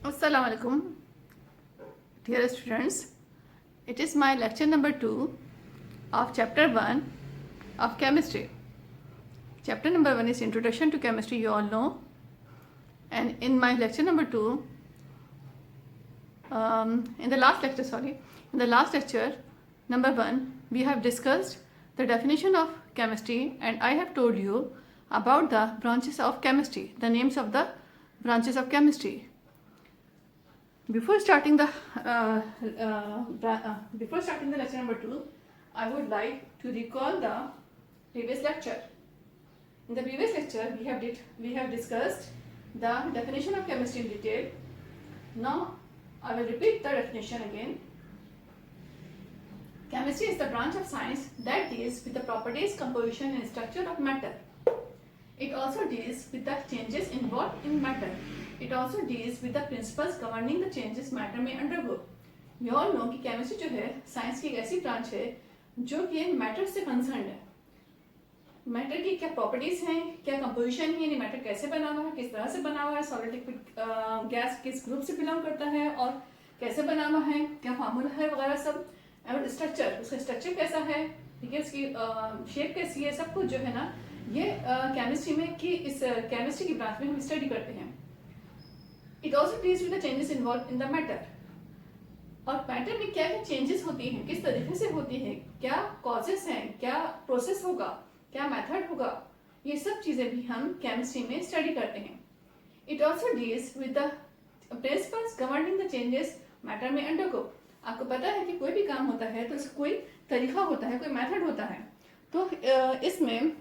Assalamu alaikum, dear students. It is my lecture number 2 of chapter 1 of chemistry. Chapter number 1 is introduction to chemistry, you all know. And in my lecture number 2, in the last lecture number 1, we have discussed the definition of chemistry, and I have told you about the branches of chemistry, the names of the branches of chemistry. Before starting the lecture number 2, I would like to recall the previous lecture. In the previous lecture, we have discussed the definition of chemistry in detail. Now, I will repeat the definition again. Chemistry is the branch of science that deals with the properties, composition, and structure of matter. It also deals with the changes involved in matter. It also deals with the principles governing the changes matter may undergo. We all know कि chemistry जो है science की एक ऐसी branch है जो कि matter से कंसर्न है. मैटर की क्या प्रॉपर्टीज हैं, क्या कंपोजिशन है, यानी मैटर कैसे बना हुआ है, किस तरह से बना हुआ है, सॉलिड लिक्विड गैस किस ग्रुप से बिलोंग करता है और कैसे बना हुआ है, क्या फार्मूला है वगैरह सब, और स्ट्रक्चर, उसका स्ट्रक्चर कैसा है, ठीक है, उसकी शेप कैसी है, सब कुछ जो है ना ये केमिस्ट्री में कि इस केमिस्ट्री की ब्रांच में हम स्टडी करते हैं. It also deals with the changes involve in the matter. और मैटर में क्या क्या चेंजेस होती हैं, किस तरीके से होती है, क्या कॉजेस हैं, क्या प्रोसेस होगा, क्या मेथड होगा, ये सब चीजें भी हम केमिस्ट्री में स्टडी करते हैं. It also deals with the principles governing the changes matter में अंडरगो. आपको पता है कि कोई भी काम होता है तो उसका कोई तरीका होता है, कोई मेथड होता है. तो इसमें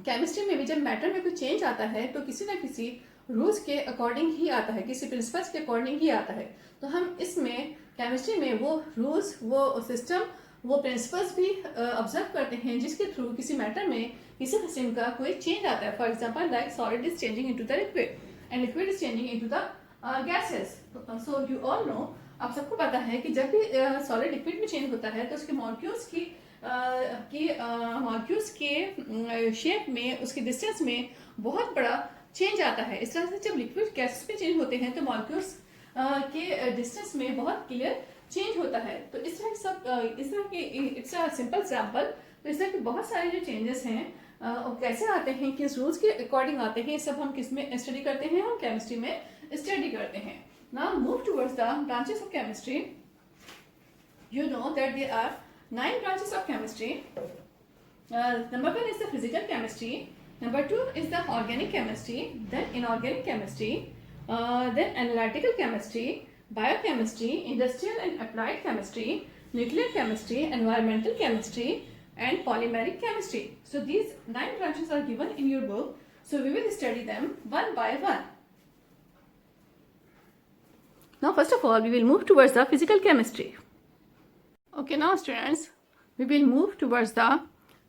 केमिस्ट्री में भी जब मैटर में कोई चेंज आता है तो किसी न किसी रूल्स के अकॉर्डिंग ही आता है, किसी प्रिंसिपल्स के अकॉर्डिंग ही आता है. तो हम इसमें केमिस्ट्री में वो रूल्स, वो सिस्टम, वो प्रिंसिपल्स भी ऑब्जर्व करते हैं जिसके थ्रू किसी मैटर में किसी किस्म का कोई चेंज आता है. For example like solid is changing into the liquid and liquid is changing into the gases. So you all know, आप सबको पता है कि जब भी सॉलिड लिक्विड में चेंज होता है तो उसके मॉलिक्यूल्स के शेप में, उसके डिस्टेंस में बहुत बड़ा चेंज आता है. इस तरह से जब लिक्विड गैसेस में चेंज होते हैं तो मॉलिक्यूल्स के डिस्टेंस में बहुत क्लियर चेंज होता है. तो इस तरह के इट्स अ सिंपल एग्जांपल. तो इस तरह के बहुत सारे जो चेंजेस हैं और कैसे आते हैं, किस रूल्स के अकॉर्डिंग आते हैं, सब हम किस में स्टडी करते हैं, हम केमिस्ट्री में स्टडी करते हैं. Now move towards the branches of chemistry. You know that there are 9 branches of chemistry. Number 1 is the physical chemistry. Number 2 is the organic chemistry, then inorganic chemistry, then analytical chemistry, biochemistry, industrial and applied chemistry, nuclear chemistry, environmental chemistry, and polymeric chemistry. So these 9 branches are given in your book. So we will study them one by one. Now first of all, we will move towards the physical chemistry. Okay, now students, we will move towards the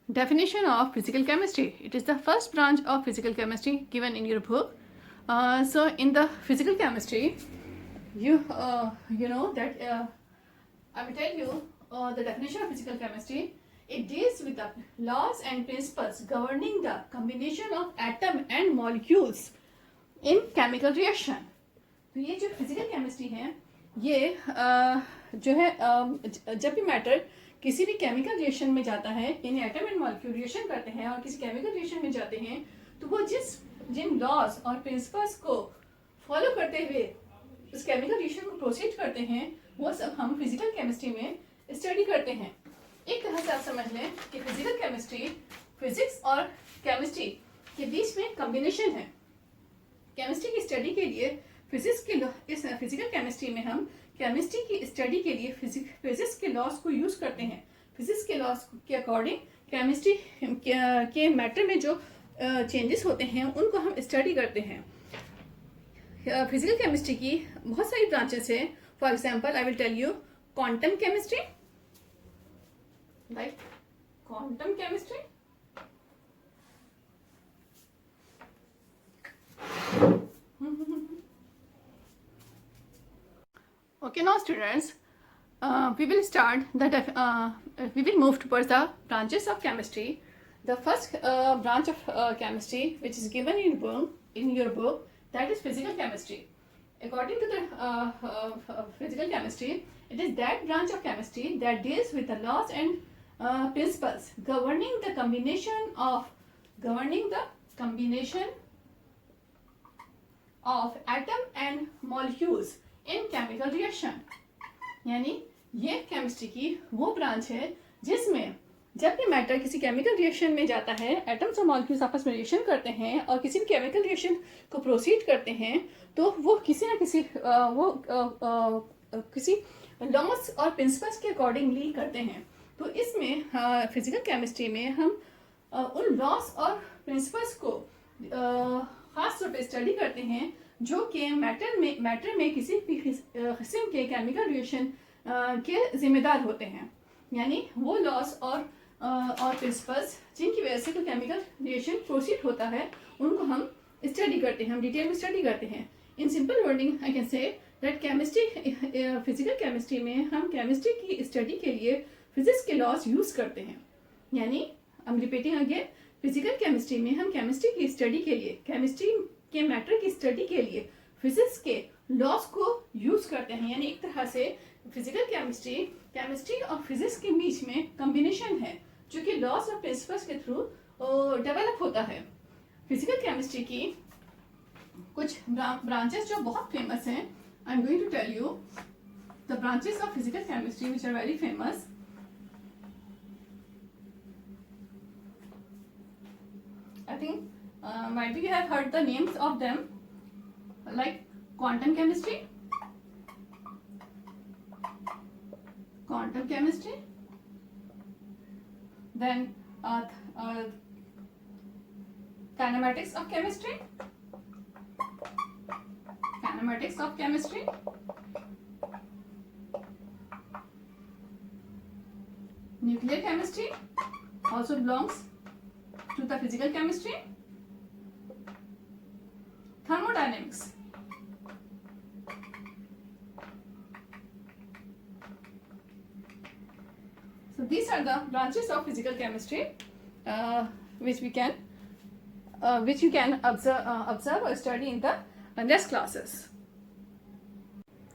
definition of physical chemistry. It is the first branch of physical chemistry given in your book. So in the physical chemistry, you know that I will tell you the definition of physical chemistry. It deals with the laws and principles governing the combination of atom and molecules in chemical reaction. तो ये जो physical chemistry है, ये जो है जब भी matter किसी भी केमिकल रिएक्शन में जाता है, यानी एटम एंड मॉलिक्यूल रिएक्शन करते हैं और किसी केमिकल रिएक्शन में जाते हैं, तो वो जिन लॉज और प्रिंसिपल्स को फॉलो करते हुए उस केमिकल रिएक्शन को प्रोसीड करते हैं, वो सब हम फिजिकल केमिस्ट्री में स्टडी करते हैं. एक तरह से आप समझ लें कि फिजिकल केमिस्ट्री फिजिक्स और केमिस्ट्री के बीच में कॉम्बिनेशन है. केमिस्ट्री की स्टडी के लिए इस फिजिकल केमिस्ट्री में हम केमिस्ट्री की स्टडी के लिए फिजिक्स के लॉज को यूज करते हैं. फिजिक्स के लॉज के अकॉर्डिंग केमिस्ट्री के मैटर में जो चेंजेस होते हैं उनको हम स्टडी करते हैं. फिजिकल केमिस्ट्री की बहुत सारी ब्रांचेस है. For example I will tell you quantum chemistry, like quantum chemistry, Okay, now students, we will move towards the branches of chemistry. The first branch of chemistry which is given in your book, that is physical chemistry. According to the physical chemistry, it is that branch of chemistry that deals with the laws and principles governing the combination of atom and molecules in chemical reaction. यानी ये chemistry की वो branch है जिसमें जब भी matter किसी chemical reaction में जाता है, एटम्स और मॉलिक्यूल्स आपस में रिएक्शन करते हैं और किसी भी केमिकल रिएक्शन को प्रोसीड करते हैं, तो वो किसी न किसी किसी लॉस और प्रिंसिपल्स के अकॉर्डिंगली करते हैं. तो इसमें फिजिकल केमिस्ट्री में हम उन लॉस और प्रिंसिपल्स को खास तौर पे स्टडी करते हैं जो कि मैटर में किसी भी किस्म के केमिकल रिएक्शन के जिम्मेदार होते हैं. यानी वो लॉस और प्रिंसिपल्स जिनकी वजह से कोई केमिकल रिएक्शन प्रोसीड होता है, उनको हम स्टडी करते हैं, हम डिटेल में स्टडी करते हैं. In simple wording I can say that physical chemistry में हम केमिस्ट्री की स्टडी के लिए फिजिक्स के लॉस यूज करते हैं. यानी I am repeating again, physical chemistry में हम केमिस्ट्री की स्टडी के लिए, केमिस्ट्री के मैटर की स्टडी के लिए फिजिक्स के लॉस को यूज करते हैं. यानी एक तरह से फिजिकल केमिस्ट्री और फिजिक्स के बीच में कॉम्बिनेशन है जो कि लॉस और प्रिंसिपल्स के थ्रू डेवलप होता है. फिजिकल केमिस्ट्री की कुछ ब्रांचेस जो बहुत फेमस हैं, I am going to tell you the branches of physical chemistry which are very famous. I think might be you have heard the names of them, like quantum chemistry, then kinematics of chemistry, nuclear chemistry also belongs to the physical chemistry, thermodynamics, so these are the branches of physical chemistry which you can observe or study in the next classes.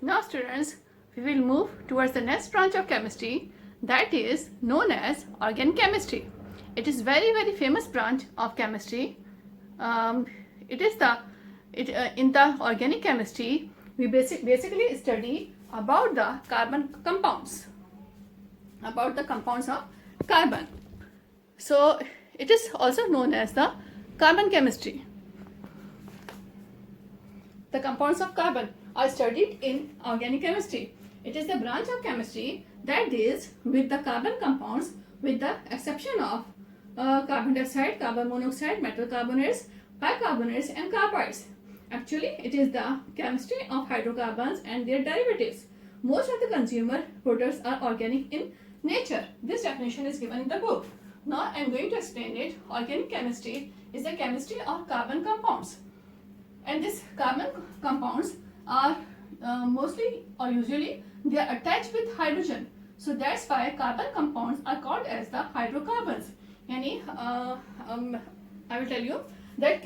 Now students, we will move towards the next branch of chemistry, that is known as organic chemistry. It is very famous branch of chemistry. In the organic chemistry, we basically study about the carbon compounds, about the compounds of carbon. So it is also known as the carbon chemistry. The compounds of carbon are studied in organic chemistry. It is the branch of chemistry that deals with the carbon compounds with the exception of carbon dioxide, carbon monoxide, metal carbonates, bicarbonates and carbides. Actually, it is the chemistry of hydrocarbons and their derivatives. Most of the consumer products are organic in nature. This definition is given in the book. Now I am going to explain it. Organic chemistry is the chemistry of carbon compounds. And these carbon compounds are mostly or usually they are attached with hydrogen. So that's why carbon compounds are called as the hydrocarbons. यानी I will tell you that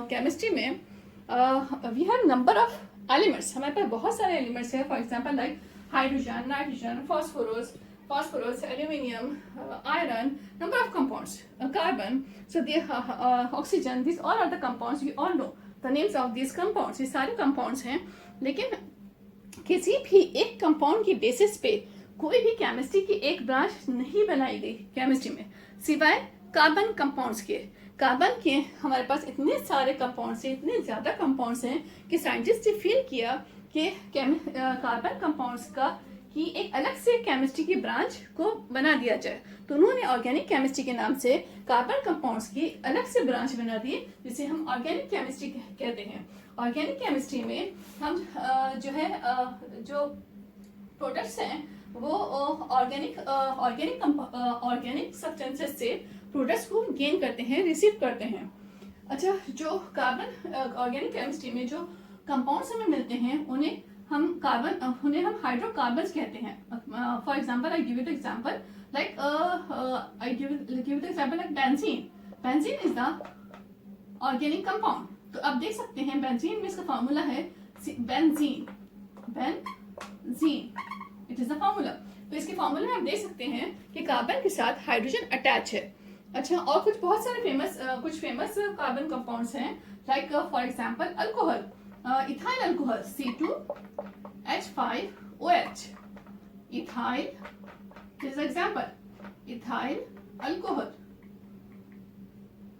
chemistry में we have number of elements. हमारे पास बहुत सारे elements हैं. For example like hydrogen, nitrogen, phosphorus, aluminium, iron, number of compounds, carbon, so the oxygen, these all are the compounds. We all know the names of these compounds. ये सारे compounds हैं. लेकिन किसी भी एक कंपाउंड की basis पे कोई भी केमिस्ट्री की एक ब्रांच नहीं बनाई गई केमिस्ट्री में, सिवाय कार्बन कंपाउंड्स के. कार्बन के हमारे पास इतने सारे कंपाउंड्स हैं, इतने ज़्यादा कंपाउंड्स हैं कि साइंटिस्ट ने फील किया कि कार्बन कंपाउंड्स का की एक अलग से केमिस्ट्री की ब्रांच को बना दिया जाए. तो उन्होंने ऑर्गेनिक केमिस्ट्री के नाम से कार्बन कंपाउंड्स की अलग से ब्रांच बना दी, जिसे हम ऑर्गेनिक केमिस्ट्री कहते हैं. ऑर्गेनिक केमिस्ट्री में हम जो प्रोडक्ट्स हैं वो ऑर्गेनिक सब्सटेंसेस से प्रोडक्ट्स को गेन करते हैं, रिसीव करते हैं. अच्छा, जो कार्बन ऑर्गेनिक केमिस्ट्री में जो कंपाउंड्स हमें मिलते हैं उन्हें हम हाइड्रोकार्बन्स कहते हैं. For example I give you the example like benzene. Benzene is the organic compound. तो आप देख सकते हैं बेंजीन में इसका फार्मूला है benzene, it is the formula. तो इसके फार्मूला में आप देख सकते हैं कि कार्बन के साथ हाइड्रोजन अटैच है। अच्छा, और कुछ बहुत सारे फेमस कार्बन कंपाउंड्स हैं, like for example alcohol, ethyl alcohol C2H5OH, ethyl is example, ethyl alcohol,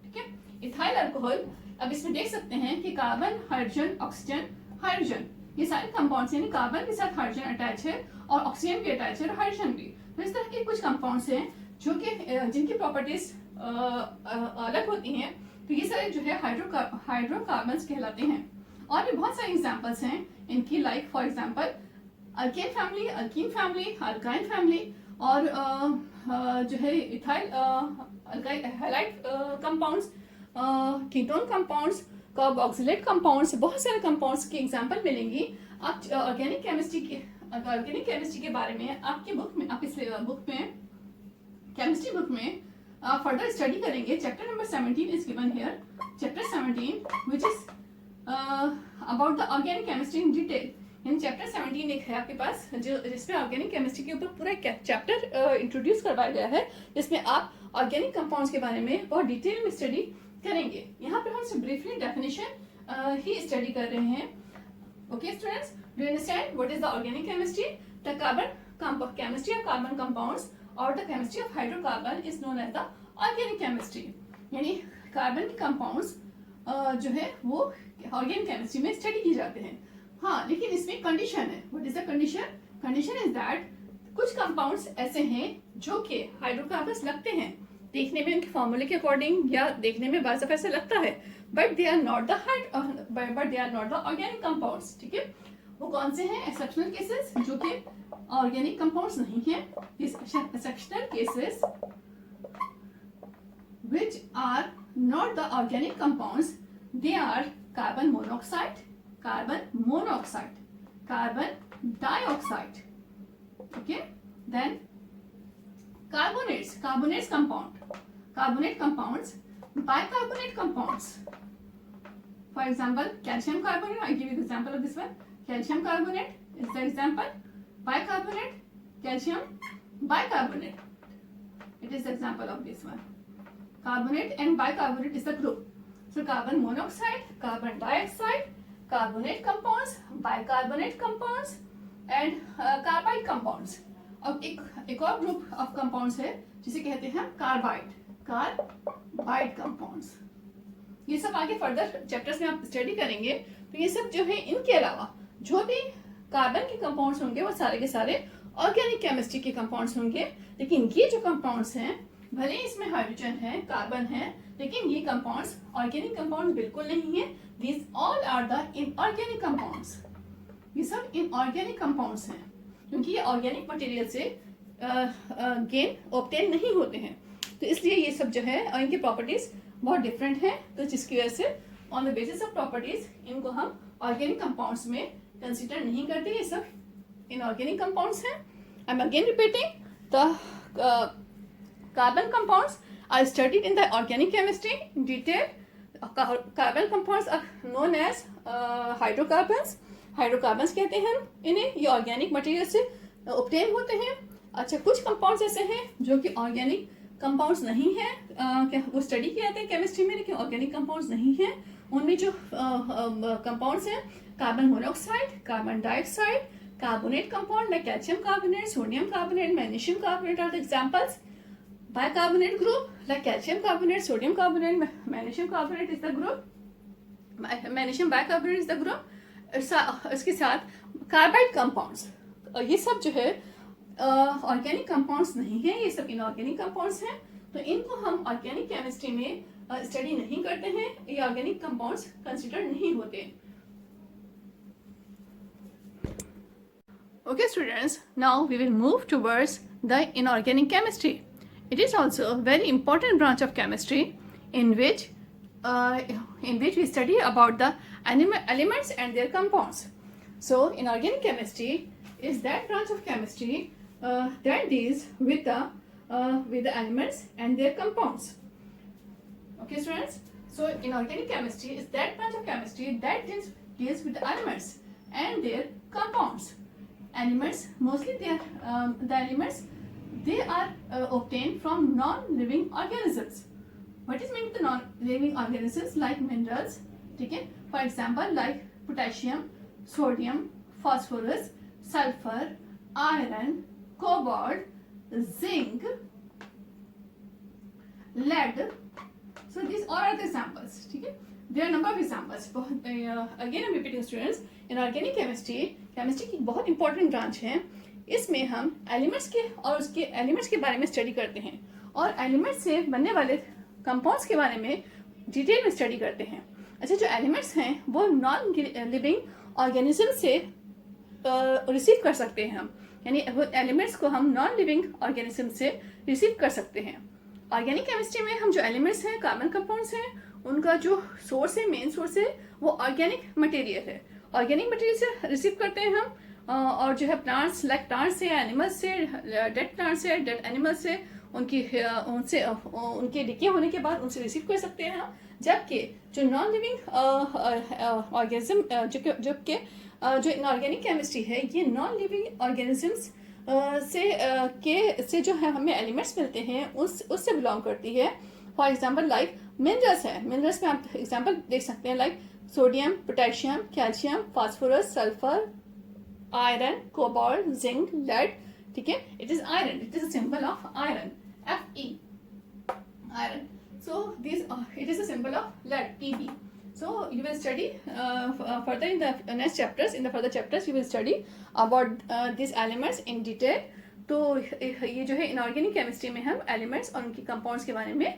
ठीक है। इथाइल अल्कोहल, अब इसमें देख सकते हैं कि कार्बन, हाइड्रोजन, ऑक्सीजन, हाइड्रोजन, ये सारे कंपाउंड्स यानी कार्बन के साथ हाइड्रोजन अटैच है और ऑक्सीजन भी अटैच है और हाइड्रोजन भी। तो इस तरह के कुछ कंपाउंड्स हैं जो कि जिनकी प्रॉपर्टीज अलग होती हैं। तो ये सारे जो है हाइड्रोकार्बन्स कहलाते हैं। और भी बहुत सारे एग्जांपल्स हैं इनकी, like for example alkane family, alkyne family, alkyne family, और जो है ethyl halide compounds, ketone compounds, carboxylate compounds, बहुत सारे कंपाउंड्स की एग्जांपल मिलेंगी। आप ऑर्गेनिक केमिस्ट्री के बारे में आपकी बुक में, आप इस बुक में, केमिस्ट्री बुक में फर्दर स्टडी करेंगे। Chapter number 17 is given here, chapter 17 which is about the organic chemistry in detail. In chapter 17 एक है आपके पास जिसमें ऑर्गेनिक केमिस्ट्री के ऊपर पूरा चैप्टर इंट्रोड्यूस करवाया गया है, जिसमें आप ऑर्गेनिक कंपाउंड्स के बारे में बहुत डिटेल में स्टडी करेंगे। यहाँ पे हम सिर्फ ब्रीफली डेफिनेशन ही स्टडी कर रहे हैं। Okay students, do you understand what is the organic chemistry? The carbon chemistry of carbon compounds और the chemistry of hydrocarbon is known as the organic chemistry. यानी कार्बन के कंपाउंड्स जो है वो organic chemistry में स्टडी किए जाते हैं। हाँ, लेकिन इसमें कंडीशन है। What is the condition? Condition is that कुछ कंपाउंड्स ऐसे हैं जो कि हाइड्रोकार्बन्स लगते हैं, देखने में उनके फॉर्मूले के अकॉर्डिंग या देखने में बाज़ दफ़ा ऐसा लगता है, but they are not the organic compounds. ठीक है, वो कौन से हैं? एक्सेप्शनल केसेस जो कि ऑर्गेनिक कंपाउंड्स नहीं हैं। Exceptional cases which are not the organic compounds, they are carbon monoxide, carbon dioxide, okay, then carbonates compounds, bicarbonate compounds, for example calcium carbonate. I give you the example of this one. Calcium carbonate is the example. Bicarbonate, calcium bicarbonate, it is the example of this one. Carbonate and bicarbonate is the group. So carbon monoxide, carbon dioxide, carbonate compounds, bicarbonate compounds and carbide compounds. और एक और group of compounds है जिसे कहते हैं carbide compounds. ये सब आगे फर्दर चैप्टर्स में आप स्टडी करेंगे। तो ये सब जो है, इनके अलावा जो भी कार्बन के कंपाउंड्स होंगे वो सारे के सारे ऑर्गेनिक केमिस्ट्री के कंपाउंड्स होंगे। लेकिन ये जो कंपाउंड्स हैं, भले इसमें हाइड्रोजन है, कार्बन है, लेकिन ये कंपाउंड्स ऑर्गेनिक कंपाउंड बिल्कुल नहीं है। These all are the inorganic compounds. ये सब इनऑर्गेनिक कंपाउंड्स हैं क्योंकि ये ऑर्गेनिक मटेरियल से गेन ऑब्टेन नहीं होते हैं। तो इसलिए ये सब जो है इनकी प्रॉपर्टीज बहुत डिफरेंट हैं। तो जिसकी वजह से on the basis of properties इनको हम ऑर्गेनिक कंपाउंड्स में कंसिडर नहीं करते। ये सब इनऑर्गेनिक कंपाउंड्स हैं। I am again repeating, the carbon compounds are studied in the organic chemistry in detail. Carbon compounds are known as hydrocarbons. Hydrocarbons कहते हैं इन्हें, ये ऑर्गेनिक मटेरियल से ऑब्टेन होते हैं। अच्छा, कुछ कंपाउंड्स ऐसे हैं जो कि ऑर्गेनिक कंपाउंड्स नहीं हैं, वो स्टडी किए जाते हैं केमिस्ट्री में, लेकिन ऑर्गेनिक कंपाउंड्स नहीं हैं। उनमें जो कंपाउंड्स हैं, carbon monoxide, carbon dioxide, carbonate compound like calcium carbonate, sodium carbonate, magnesium carbonate are the examples. Bicarbonate group like calcium carbonate, sodium carbonate, magnesium carbonate is the group. Magnesium bicarbonate is the group. इसके साथ carbide compounds, ये सब जो है organic compounds नहीं है, ये सब इनऑर्गेनिक कंपाउंड्स हैं। तो इनको हम ऑर्गेनिक केमिस्ट्री में स्टडी नहीं करते हैं, ये ऑर्गेनिक कंपाउंड्स कंसिडर नहीं होते। Okay students, now we will move towards the inorganic chemistry. It is also a very important branch of chemistry in which we study about the elements and their compounds. So, inorganic chemistry is that branch of chemistry that deals with the elements and their compounds. Okay, students. So inorganic chemistry is that branch of chemistry that deals with the elements and their compounds. Elements, mostly the elements, they are obtained from non-living organisms. What is meant by the non-living organisms? Like minerals, okay? For example, like potassium, sodium, phosphorus, sulfur, iron, cobalt, zinc, lead. So these all are the examples. Okay? There are a number of examples. Again I'm repeating students, inorganic chemistry की बहुत important branch है. इसमें हम elements के और उसके elements के बारे में स्टडी करते हैं और एलिमेंट्स से बनने वाले कंपाउंड्स के बारे में डिटेल में स्टडी करते हैं. अच्छा, जो एलिमेंट्स हैं वो नॉन लिविंग ऑर्गेनिज्म से रिसीव कर सकते हैं हम, यानी वो एलिमेंट्स को हम नॉन लिविंग ऑर्गेनिज्म से रिसीव कर सकते हैं. ऑर्गेनिक केमिस्ट्री में हम जो एलिमेंट्स हैं, कार्बन कंपाउंड्स हैं, उनका जो सोर्स है, मेन सोर्स है, वो ऑर्गेनिक मटेरियल है. ऑर्गेनिक मटेरियल से रिसीव करते हैं हम और जो है प्लांट्स, लाइक प्लांट्स से, एनिमल्स से, डेड प्लांट्स से, डेड एनिमल्स से, उनके डिके होने के बाद उनसे रिसीव कर सकते हैं हम. जबकि जो नॉन लिविंग ऑर्गेनिज्म जो इनऑर्गेनिक केमिस्ट्री है, ये नॉन लिविंग ऑर्गेनिजम्स से जो है हमें एलिमेंट्स मिलते हैं उससे बिलोंग करती है. फॉर एग्जांपल लाइक मिनरल्स है. मिनरल्स में आप एग्जांपल देख सकते हैं like sodium, potassium, calcium, phosphorus, sulphur, iron, cobalt, zinc, lead. ठीक है, it is iron, it is a symbol of iron, Fe, iron. So these it is a symbol of lead, Pb. So you will study further in the next chapters. In the further chapters you will study about these elements in detail. तो ये जो है inorganic chemistry में हम elements और उनकी compounds के बारे में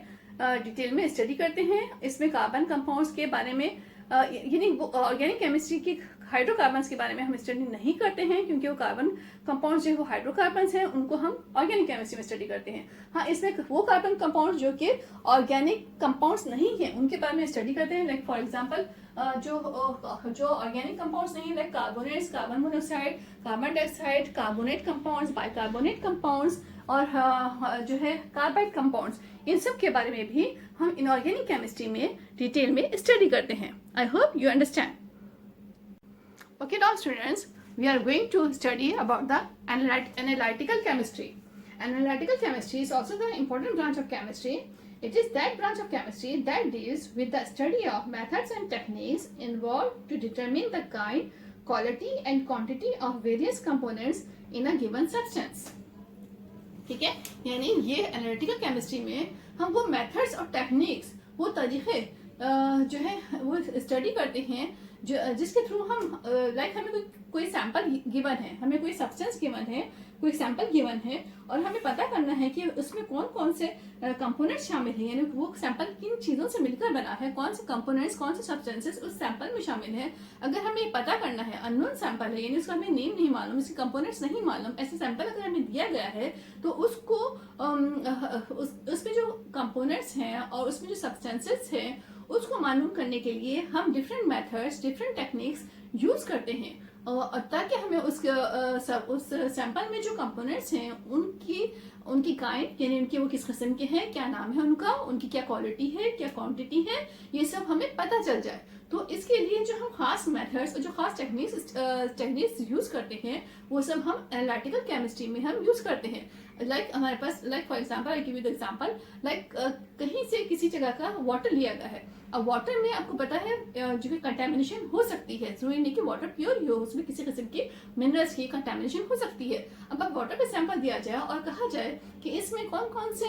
डिटेल में स्टडी करते हैं. इसमें कार्बन कंपाउंड्स के बारे में यानी ऑर्गेनिक केमिस्ट्री की हाइड्रोकार्बन्स के बारे में हम स्टडी नहीं करते हैं, क्योंकि वो कार्बन कंपाउंड्स जो है वो हाइड्रोकार्बन्स हैं, उनको हम ऑर्गेनिक केमिस्ट्री में स्टडी करते हैं. हाँ, इसमें वो कार्बन कंपाउंड्स जो कि ऑर्गेनिक कंपाउंड्स नहीं हैं उनके बारे में स्टडी करते हैं. लाइक फॉर एग्जांपल जो ऑर्गेनिक कंपाउंड्स नहीं, like carbonates, carbon monoxide, carbon dioxide, carbonate compounds, bicarbonate compounds और जो है कार्बाइड कंपाउंड्स, इन सब के बारे में भी हम इनऑर्गेनिक केमिस्ट्री में डिटेल में स्टडी करते हैं. I hope you understand. Okay, now students, we are going to study about the analytical chemistry. Analytical chemistry is also the important branch of chemistry. It is that branch of chemistry that deals with the study of methods and techniques involved to determine the kind, quality and quantity of various components in a given substance. ठीक है, यानी ये analytical chemistry में हम वो methods और techniques, वो तरीके जो है वो स्टडी करते हैं जिसके थ्रू हम लाइक हमें कोई सैंपल गिवन है, हमें कोई सब्सटेंस गिवन है, कोई सैंपल गिवन है और हमें पता करना है कि उसमें कौन कौन से कंपोनेंट्स शामिल हैं, यानी वो सैंपल किन चीज़ों से मिलकर बना है, कौन से कंपोनेंट्स, कौन से सब्सटेंसेस उस सैंपल में शामिल है. अगर हमें ये पता करना है, अननोन सैंपल है, यानी उसका हमें नेम नहीं मालूम, उसके कंपोनेंट्स नहीं मालूम, ऐसे सैंपल अगर हमें दिया गया है तो उसको उसमें जो कंपोनेंट्स हैं और उसमें जो सब्सटेंसेस हैं उसको मालूम करने के लिए हम different methods, different techniques use करते हैं ताकि हमें उस सैंपल में जो कंपोनेंट्स हैं उनकी काइंड, यानी उनके वो किस किस्म के हैं, क्या नाम है उनका, उनकी क्या क्वालिटी है, क्या क्वांटिटी है, ये सब हमें पता चल जाए. तो इसके लिए जो हम खास मेथड्स और जो खास टेक्निक्स यूज करते हैं वो सब हम एनालिटिकल केमिस्ट्री में हम यूज करते हैं. लाइक हमारे पास, like for example I give you the example, like कहीं से किसी जगह का वाटर लिया गया है. अब वाटर में आपको पता है जो कि कंटेमिनेशन हो सकती है, जरूरी नहीं कि वाटर प्योर ही हो, उसमें किसी किस्म की मिनरल्स की कंटेमिनेशन हो सकती है. अब वाटर का सैंपल दिया जाए और कहा जाए कि इसमें कौन कौन से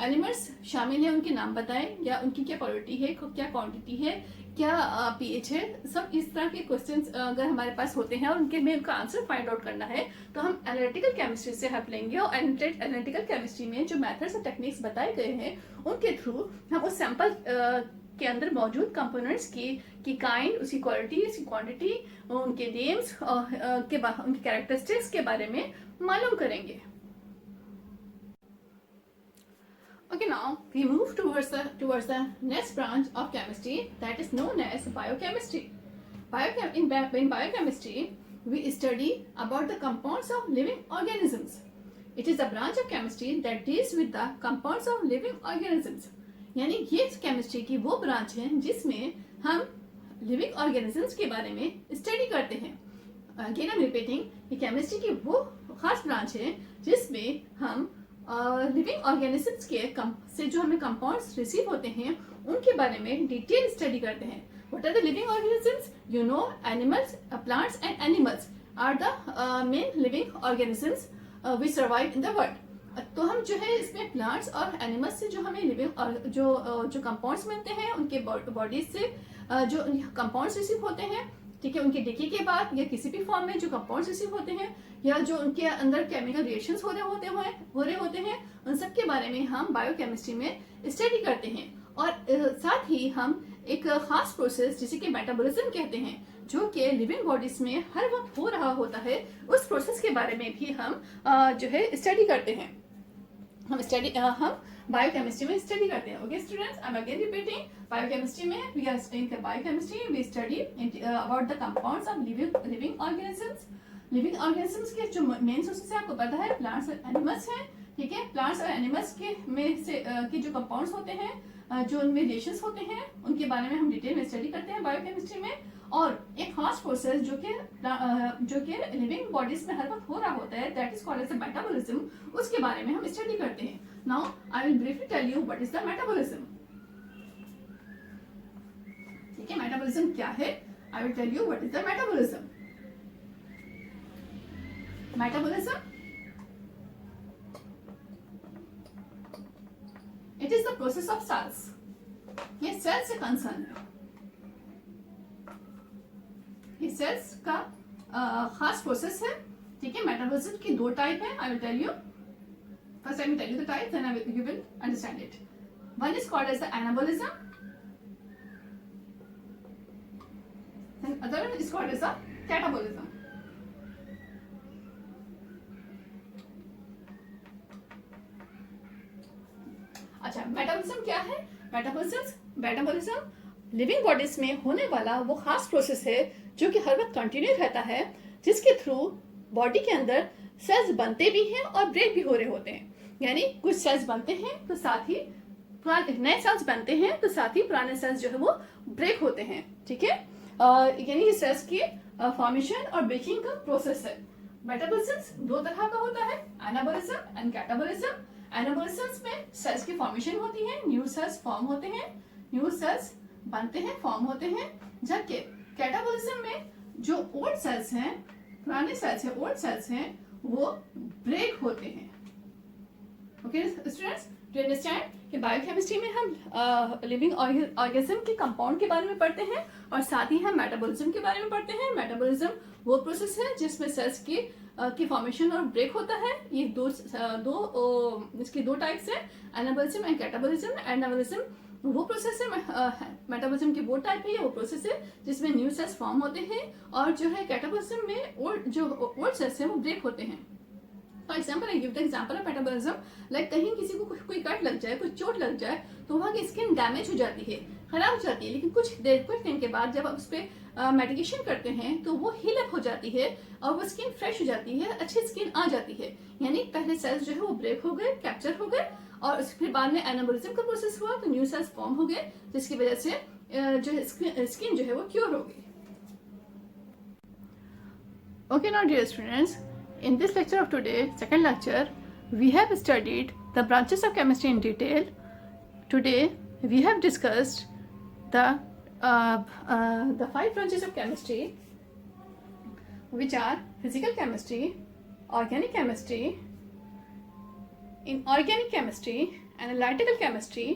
एलिमेंट्स शामिल हैं, उनके नाम बताएं, या उनकी क्या क्वालिटी है, क्या क्वांटिटी है, क्या पीएच है. सब इस तरह के क्वेश्चंस अगर हमारे पास होते हैं और उनके में उनका आंसर फाइंड आउट करना है तो हम एनालिटिकल केमिस्ट्री से हेल्प लेंगे. और एनालिटिकल केमिस्ट्री में जो मेथड्स और टेक्निक्स बताए गए हैं उनके थ्रू हम उस सैंपल के अंदर मौजूद कंपोनेंट्स की काइंड, उसकी क्वालिटी, उसकी क्वांटिटी, उनके नेम्स उनके कैरेक्टरिस्टिक्स के बारे में मालूम करेंगे. Okay, now we move towards the next branch of chemistry that is known as biochemistry. In biochemistry, we study about the compounds of living organisms. It is a branch of chemistry that deals with the compounds of living organisms. यानी ये chemistry की वो branch है जिसमें हम living organisms के बारे में स्टडी करते हैं। अगेन आई एम रिपीटिंग, ये केमिस्ट्री की वो खास ब्रांच है जिसमें हम लिविंग ऑर्गेनिजम्स के से जो हमें कंपाउंड्स रिसीव होते हैं उनके बारे में डिटेल स्टडी करते हैं। What are the living organisms? You know, animals, plants and animals are the main living organisms which survive in the world. तो हम जो है इसमें प्लांट्स और एनिमल्स से जो हमें लिविंग जो कंपाउंड्स मिलते हैं उनके बॉडीज से जो कंपाउंड्स रिसीव होते हैं, ठीक है, उनके डिके के बाद या किसी भी फॉर्म में जो कंपाउंड्स रिसीव होते हैं या जो उनके अंदर केमिकल रिएक्शंस हो रहे होते हैं उन सब के बारे में हम बायोकेमिस्ट्री में स्टडी करते हैं। और साथ ही हम एक खास प्रोसेस जिसे कि मेटाबॉलिज्म कहते हैं जो कि लिविंग बॉडीज में हर वक्त हो रहा होता है, उस प्रोसेस के बारे में भी हम जो है स्टडी करते हैं। हम बायोकेमिस्ट्री में स्टडी करते हैं। Okay students, I am again repeating, biochemistry में we are studying the biochemistry, we study about the compounds of living organisms. Living organisms के जो मेन सोर्सेस है आपको पता है प्लांट्स और एनिमल्स हैं, ठीक है। प्लांट्स और एनिमल्स के में से के जो कंपाउंड्स होते हैं जो उनमें रिलेशंस होते हैं उनके बारे में हम डिटेल में स्टडी करते हैं बायोकेमिस्ट्री में। और एक खास प्रोसेस जो कि लिविंग बॉडीज में हर वक्त हो रहा होता है, that is called as the metabolism, उसके बारे में हम स्टडी करते हैं। Now I will briefly tell you what is the metabolism. ठीक है, मेटाबॉलिज्म क्या है? I will tell you what is the metabolism. Metabolism, it is the process of cells. ये सेल्स से कंसर्न है। ये सेल्स का खास प्रोसेस है, ठीक है। मेटाबॉलिज्म की दो टाइप है। I will tell you, first I will tell you the type, then you will understand it. One is called as the anabolism, then other one is called as the catabolism. अच्छा, metabolism क्या है? Metabolism living bodies में होने वाला वो खास process है जो कि हर वक्त कंटिन्यू रहता है, जिसके थ्रू बॉडी के अंदर सेल्स बनते भी हैं और ब्रेक भी हो रहे होते हैं। यानी कुछ सेल्स बनते हैं तो साथ ही नए सेल्स बनते हैं, तो साथ ही पुराने सेल्स जो है वो ब्रेक होते हैं, ठीक है। यानी ये सेल्स की फॉर्मेशन और ब्रेकिंग का प्रोसेस है। मेटाबॉलिज्म दो तरह का होता है, एनाबॉलिज्म एंड कैटाबॉलिज्म। एनाबॉलिज्म में सेल्स की फॉर्मेशन होती है, न्यू सेल्स फॉर्म होते हैं, न्यू सेल्स बनते हैं, फॉर्म होते हैं। जबकि कैटाबॉलिज्म में जो ओल्ड सेल्स हैं, पुराने सेल्स हैं, ओल्ड सेल्स हैं, वो ब्रेक होते हैं। ओके स्टूडेंट्स, टू अंडरस्टैंड कि बायोकेमिस्ट्री में हम लिविंग ऑर्गेनिज्म के कंपाउंड के बारे में पढ़ते हैं और साथ ही हम मेटाबॉलिज्म के बारे में पढ़ते हैं। मेटाबॉलिज्म वो प्रोसेस है जिसमें सेल्स की फॉर्मेशन और ब्रेक होता है। ये इसकी दो टाइप्स है, एनाबॉलिज्म एंड कैटाबॉलिज्म। एनाबॉलिज्म वो प्रोसेस है, मेटाबॉलिज्म की वो टाइप है, ये वो प्रोसेस है जिसमें न्यू सेल्स फॉर्म होते हैं और जो है कैटाबॉलिज्म में ओल्ड सेल्स हैं वो ब्रेक होते हैं। For example I give the example of metabolism, like कहीं किसी को कोई कट लग जाए, कुछ चोट लग जाए तो वहाँ की स्किन डैमेज हो जाती है, खराब हो जाती है, लेकिन कुछ दिन के बाद जब आप उस पर मेडिकेशन करते हैं तो वो हील अप हो जाती है और वो स्किन फ्रेश हो जाती है, अच्छी स्किन आ जाती है। यानी पहले सेल्स जो है वो ब्रेक हो गए, कैप्चर हो गए और फिर बाद में एनाबॉलिज्म का प्रोसेस हुआ तो न्यू सेल्स फॉर्म हो गए, जिसकी वजह से जो स्किन जो है वो क्योर हो गई। Okay, now dear students, in this lecture of today, second lecture, we have studied the branches of chemistry in detail. Today we have discussed the 5 branches of chemistry, which are physical chemistry, organic chemistry, inorganic chemistry, analytical chemistry,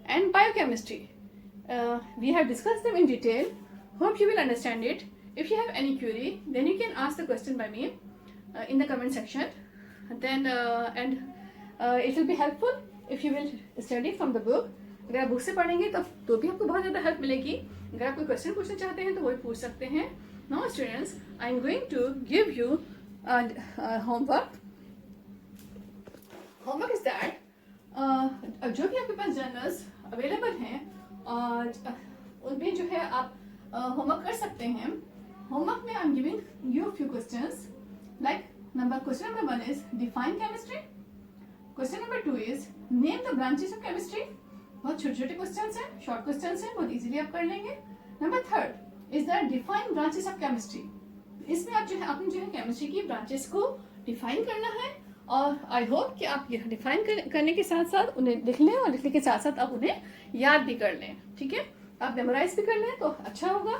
and biochemistry. We have discussed them in detail. Hope you will understand it. If you have any query, then you can ask the question by me in the comment section. Then it will be helpful if you will study from the book. अगर आप book से पढ़ेंगे तो भी आपको बहुत ज़्यादा help मिलेगी। अगर आप कोई क्वेश्चन पूछना चाहते हैं तो वही पूछ सकते हैं। Now students, I am going to give you homework. Homework is that जो भी आपके पास जर्नल्स अवेलेबल हैं और उनमें जो है आप होमवर्क कर सकते हैं। Homework में I am giving you a few questions. Like question number 1 is define chemistry. Question number 2 is name the branches of chemistry. बहुत छोटे छोटे क्वेश्चन हैं, शॉर्ट क्वेश्चन हैं, बहुत इजीली आप कर लेंगे। Number third is the define branches of chemistry. इसमें आप जो है आपने जो है केमिस्ट्री की ब्रांचेस को डिफाइन करना है, और आई होप कि आप ये डिफाइन करने के साथ साथ उन्हें लिख लें, और लिखने के साथ साथ आप उन्हें याद भी कर लें। ठीक है, आप मेमोराइज भी कर लें तो अच्छा होगा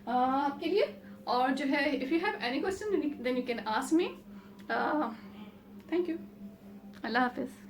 आपके लिए। और जो है if you have any question then you can ask me. Thank you. अल्लाह हाफिज़।